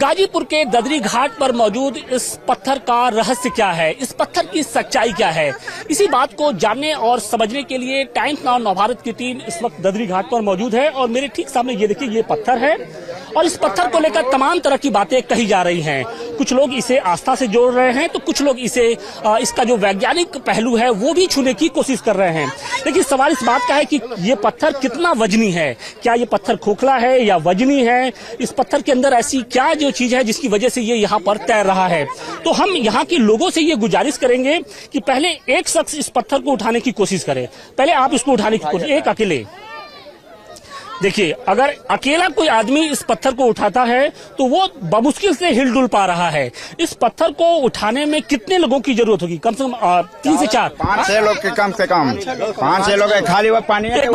गाजीपुर के ददरी घाट पर मौजूद इस पत्थर का रहस्य क्या है, इस पत्थर की सच्चाई क्या है, इसी बात को जानने और समझने के लिए टाइम्स नाउ नवभारत की टीम इस वक्त ददरी घाट पर मौजूद है। और मेरे ठीक सामने ये देखिए, ये पत्थर है और इस पत्थर को लेकर तमाम तरह की बातें कही जा रही हैं। कुछ लोग इसे आस्था से जोड़ रहे हैं तो कुछ लोग इसे इसका जो वैज्ञानिक पहलू है वो भी छूने की कोशिश कर रहे हैं। लेकिन सवाल इस बात का है कि ये पत्थर कितना वजनी है, क्या ये पत्थर खोखला है या वजनी है, इस पत्थर के अंदर ऐसी क्या जो चीज है जिसकी वजह से ये यहाँ पर तैर रहा है। तो हम यहाँ के लोगों से ये गुजारिश करेंगे कि पहले एक शख्स इस पत्थर को उठाने की कोशिश करे। पहले आप इसको उठाने की कोशिश, एक अकेले देखिए, अगर अकेला कोई आदमी इस पत्थर को उठाता है तो वो बमुश्किल से हिलडुल पा रहा है। इस पत्थर को उठाने में कितने लोगों की जरूरत होगी? कम से कम 3 से 4 5-6 लोग के कम से कम 5-6 लोग खाली वो पानी एक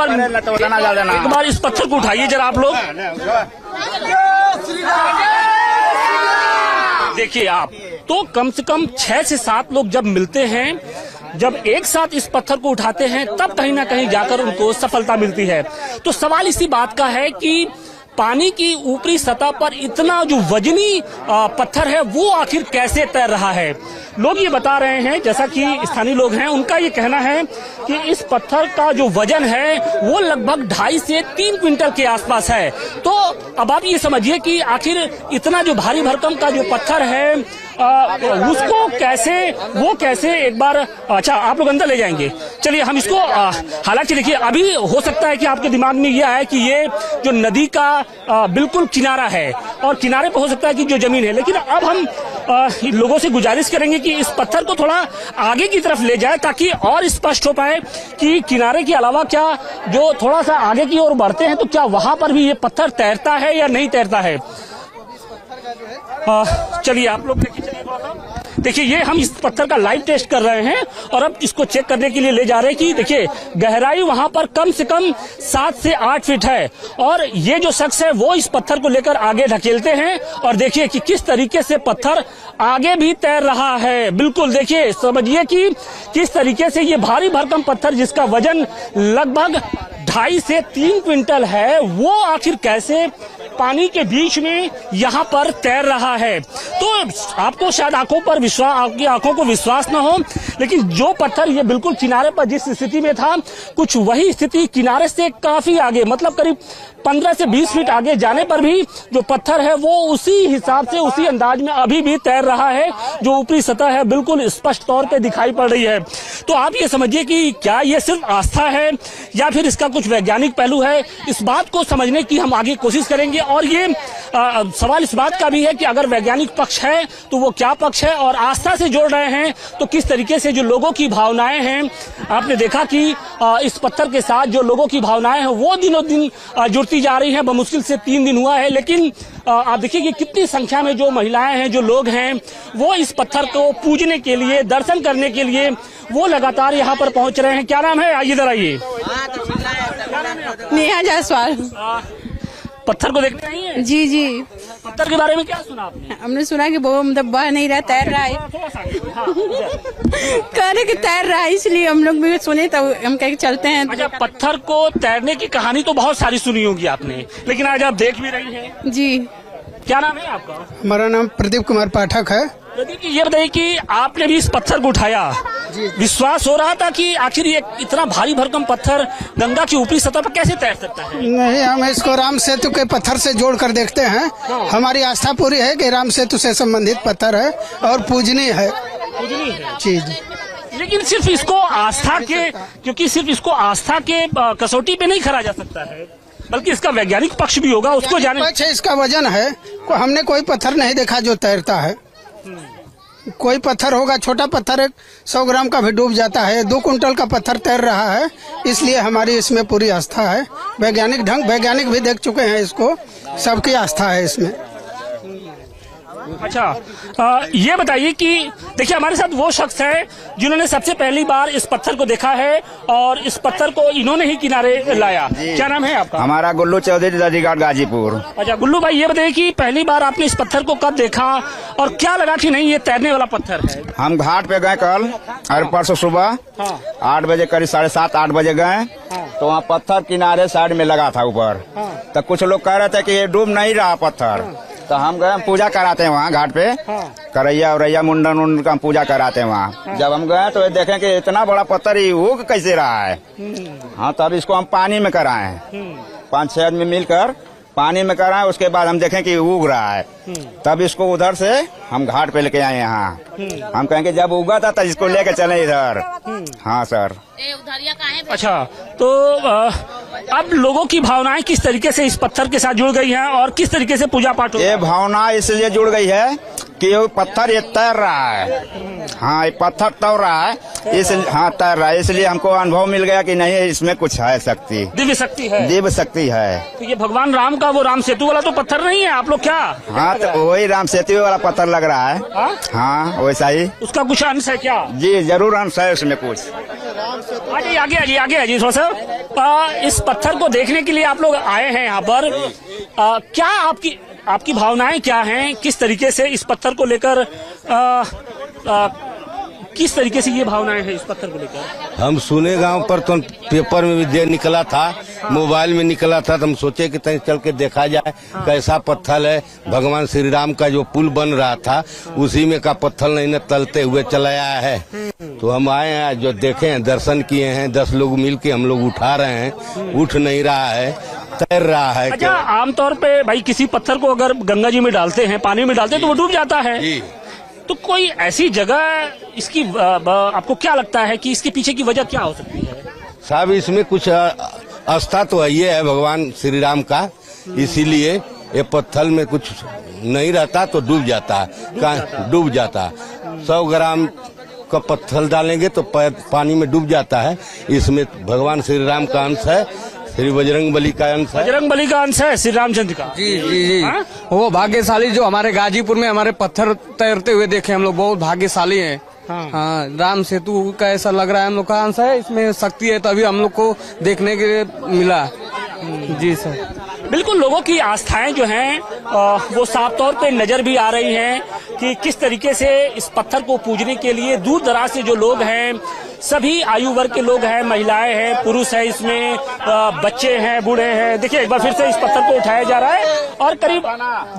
बार इस पत्थर को उठाइए जरा आप लोग, देखिए आप तो कम से कम 6 से 7 लोग जब मिलते हैं, जब एक साथ इस पत्थर को उठाते हैं तब कहीं ना कहीं जाकर उनको सफलता मिलती है। तो सवाल इसी बात का है कि पानी की ऊपरी सतह पर इतना जो वजनी पत्थर है वो आखिर कैसे तैर रहा है। लोग ये बता रहे हैं, जैसा कि स्थानीय लोग हैं उनका ये कहना है कि इस पत्थर का जो वजन है वो लगभग 2.5 से 3 क्विंटल के आसपास है। तो अब आप ये समझिए कि आखिर इतना जो भारी भरकम का जो पत्थर है उसको कैसे एक बार, अच्छा आप लोग अंदर ले जाएंगे, चलिए हम इसको हालांकि देखिए अभी हो सकता है कि आपके दिमाग में यह आए कि ये जो नदी का बिल्कुल किनारा है और किनारे पर हो सकता है कि जो जमीन है, लेकिन अब हम लोगों से गुजारिश करेंगे कि इस पत्थर को थोड़ा आगे की तरफ ले जाए ताकि और स्पष्ट हो पाए कि किनारे के अलावा क्या जो थोड़ा सा आगे की ओर बढ़ते हैं तो क्या वहां पर भी ये पत्थर तैरता है या नहीं तैरता है। चलिए आप लोग देखिए, ये हम इस पत्थर का लाइव टेस्ट कर रहे हैं और अब इसको चेक करने के लिए ले जा रहे हैं कि देखिए गहराई वहां पर कम से कम 7 से 8 फीट है और ये जो शख्स है वो इस पत्थर को लेकर आगे ढकेलते हैं और देखिए कि किस तरीके से पत्थर आगे भी तैर रहा है। बिल्कुल देखिए, समझिए कि किस तरीके से ये भारी भरकम पत्थर जिसका वजन लगभग 2.5 से 3 क्विंटल है वो आखिर कैसे पानी के बीच में यहाँ पर तैर रहा है। तो आपको शायद आपकी आंखों को विश्वास न हो, लेकिन जो पत्थर ये बिल्कुल किनारे पर जिस स्थिति में था कुछ वही स्थिति किनारे से काफी आगे, मतलब करीब 15 से 20 फीट आगे जाने पर भी जो पत्थर है वो उसी हिसाब से उसी अंदाज में अभी भी तैर रहा है। जो ऊपरी सतह है बिल्कुल स्पष्ट तौर पे दिखाई पड़ रही है। तो आप ये समझिए कि क्या ये सिर्फ आस्था है या फिर इसका कुछ वैज्ञानिक पहलू है, इस बात को समझने की हम आगे कोशिश करेंगे। और ये सवाल इस बात का भी है कि अगर वैज्ञानिक पक्ष है तो वो क्या पक्ष है और आस्था से जोड़ रहे हैं तो किस तरीके से जो लोगों की भावनाएं हैं, आपने देखा कि इस पत्थर के साथ जो लोगों की भावनाएं हैं वो दिनों दिन जुड़ती जा रही हैं। बमुश्किल से 3 दिन हुआ है, लेकिन आप देखिए कि कितनी संख्या में जो महिलाएं हैं, जो लोग हैं, वो इस पत्थर को पूजने के लिए, दर्शन करने के लिए वो लगातार यहाँ पर पहुंच रहे हैं। क्या नाम है? आइए इधर आइए। नेहा जायसवाल। पत्थर को देखने आई हैं? जी जी। पत्थर के बारे में क्या सुना आपने? हमने सुना कि वो मतलब बह नहीं रहा, तैर रहा है। कह रहे कि तैर रहा है, इसलिए हम लोग भी सुने तो हम कह के चलते हैं। अच्छा, पत्थर को तैरने की कहानी तो बहुत सारी सुनी होगी आपने, लेकिन आज आप देख भी रही हैं। जी। क्या नाम है आपका? हमारा नाम प्रदीप कुमार पाठक है। प्रदीप जी, ये बताइए कि आपने भी इस पत्थर को उठाया, विश्वास हो रहा था कि आखिर ये इतना भारी भरकम पत्थर गंगा की ऊपरी सतह पर कैसे तैर सकता है? नहीं, हम इसको राम सेतु के पत्थर से जोड़ कर देखते हैं। हमारी आस्था पूरी है कि राम सेतु से संबंधित पत्थर है और पूजनीय है। जी जी। लेकिन सिर्फ इसको आस्था के, क्योंकि सिर्फ इसको आस्था के कसौटी पे नहीं खड़ा जा सकता है, बल्कि इसका वैज्ञानिक पक्ष भी होगा, उसको जाने। पक्ष है, इसका वजन है। हमने कोई पत्थर नहीं देखा जो तैरता है। कोई पत्थर होगा, छोटा पत्थर 100 ग्राम का भी डूब जाता है, 2 कुंटल का पत्थर तैर रहा है। इसलिए हमारी इसमें पूरी आस्था है। वैज्ञानिक भी देख चुके हैं इसको, सबकी आस्था है इसमें। अच्छा, ये बताइए कि देखिए हमारे साथ वो शख्स है जिन्होंने सबसे पहली बार इस पत्थर को देखा है और इस पत्थर को इन्होंने ही किनारे लाया। क्या नाम है आपका? हमारा गुल्लू चौधरी, ददरी घाट, गाजीपुर। अच्छा गुल्लू भाई, ये बताइए कि पहली बार आपने इस पत्थर को कब देखा और क्या लगा कि नहीं ये तैरने वाला पत्थर है? हम घाट पे गए कल और परसों सुबह 8 बजे, करीब 7:30-8 बजे गए तो वहाँ पत्थर किनारे साइड में लगा था ऊपर। तो कुछ लोग कह रहे थे कि ये डूब नहीं रहा पत्थर, तो हम गए, हम पूजा कराते हैं वहाँ घाट पे। करैया उरैया मुंडन उंडन का हम पूजा कराते हैं वहाँ। जब हम गए तो देखें कि इतना बड़ा पत्थर ही उग कैसे रहा है। हाँ, तब इसको हम पानी में कराएं, 5-6 आदमी मिलकर पानी में कराएं। उसके बाद हम देखें कि उग रहा है, तब इसको उधर से हम घाट पे लेके आए यहाँ। हम कहेंगे जब उगा था तब इसको लेके चले इधर। हाँ सर। अच्छा, तो अब लोगों की भावनाएं किस तरीके से इस पत्थर के साथ जुड़ गई हैं और किस तरीके से पूजा पाठ ये भावना इसलिए जुड़ गई है कि ये पत्थर ये तैर रहा है। हाँ, ये पत्थर तैर रहा है, इसलिए हाँ तैर रहा है, इसलिए हमको अनुभव मिल गया कि नहीं इसमें कुछ है शक्ति, दिव्य शक्ति है। दिव्य शक्ति है। तो ये भगवान राम का वो राम सेतु वाला तो पत्थर नहीं है, आप लोग क्या? हाँ, तो वही राम सेतु वाला पत्थर लग रहा है। हाँ, वैसा ही। उसका कुछ अंश है क्या? जी जरूर अंश है उसमें कुछ। आगे आगे थोड़ा सा। इस पत्थर को देखने के लिए आप लोग आए हैं यहाँ पर। क्या आपकी भावनाएं क्या हैं? किस तरीके से इस पत्थर को लेकर किस तरीके से ये भावनाएं हैं इस पत्थर को लेकर? हम सुने गांव पर तो पेपर में भी दे निकला था, मोबाइल में निकला था, तो हम सोचे कि कहीं चल के देखा जाए कैसा पत्थर है। भगवान श्री राम का जो पुल बन रहा था उसी में का पत्थर नहीं न तलते हुए चला आया है। तो हम आए हैं, जो देखे हैं, दर्शन किए हैं, 10 लोग मिल के हम लोग उठा रहे हैं, उठ नहीं रहा है, तैर रहा है। अच्छा, आमतौर पे भाई किसी पत्थर को अगर गंगा जी में डालते हैं, पानी में डालते हैं तो वो डूब जाता है। तो कोई ऐसी जगह इसकी आपको क्या लगता है कि इसके पीछे की वजह क्या हो सकती है? साहब, इसमें कुछ आस्था तो ये है भगवान श्री राम का, इसीलिए ये पत्थर में कुछ नहीं रहता तो डूब जाता, डूब जाता। 100 ग्राम का पत्थर डालेंगे तो पानी में डूब जाता है। इसमें भगवान श्री राम का अंश है, श्री बजरंग बली का अंश है। बजरंग बली का अंश है श्री रामचंद्र का। जी जी जी। वो भाग्यशाली जो हमारे गाजीपुर में हमारे पत्थर तैरते हुए देखे, हम लोग बहुत भाग्यशाली हैं। हाँ, राम सेतु का ऐसा लग रहा है हम लोग का अंश है, इसमें शक्ति है, तभी हम लोग को देखने के लिए मिला। जी सर, बिल्कुल। लोगों की आस्थाएं जो हैं वो साफ तौर पे नजर भी आ रही हैं कि किस तरीके से इस पत्थर को पूजने के लिए दूर दराज से जो लोग हैं, सभी आयु वर्ग के लोग हैं, महिलाएं हैं, पुरुष हैं, इसमें बच्चे हैं, बूढ़े हैं। देखिए, एक बार फिर से इस पत्थर को उठाया जा रहा है और करीब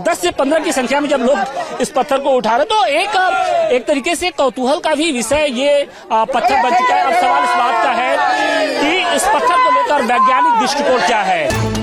10 से 15 की संख्या में जब लोग इस पत्थर को उठा रहे, तो एक तरीके से कौतूहल का भी विषय ये पत्थर बन चुका है। अब सवाल इस बात का है कि इस पत्थर को लेकर वैज्ञानिक दृष्टिकोण क्या है।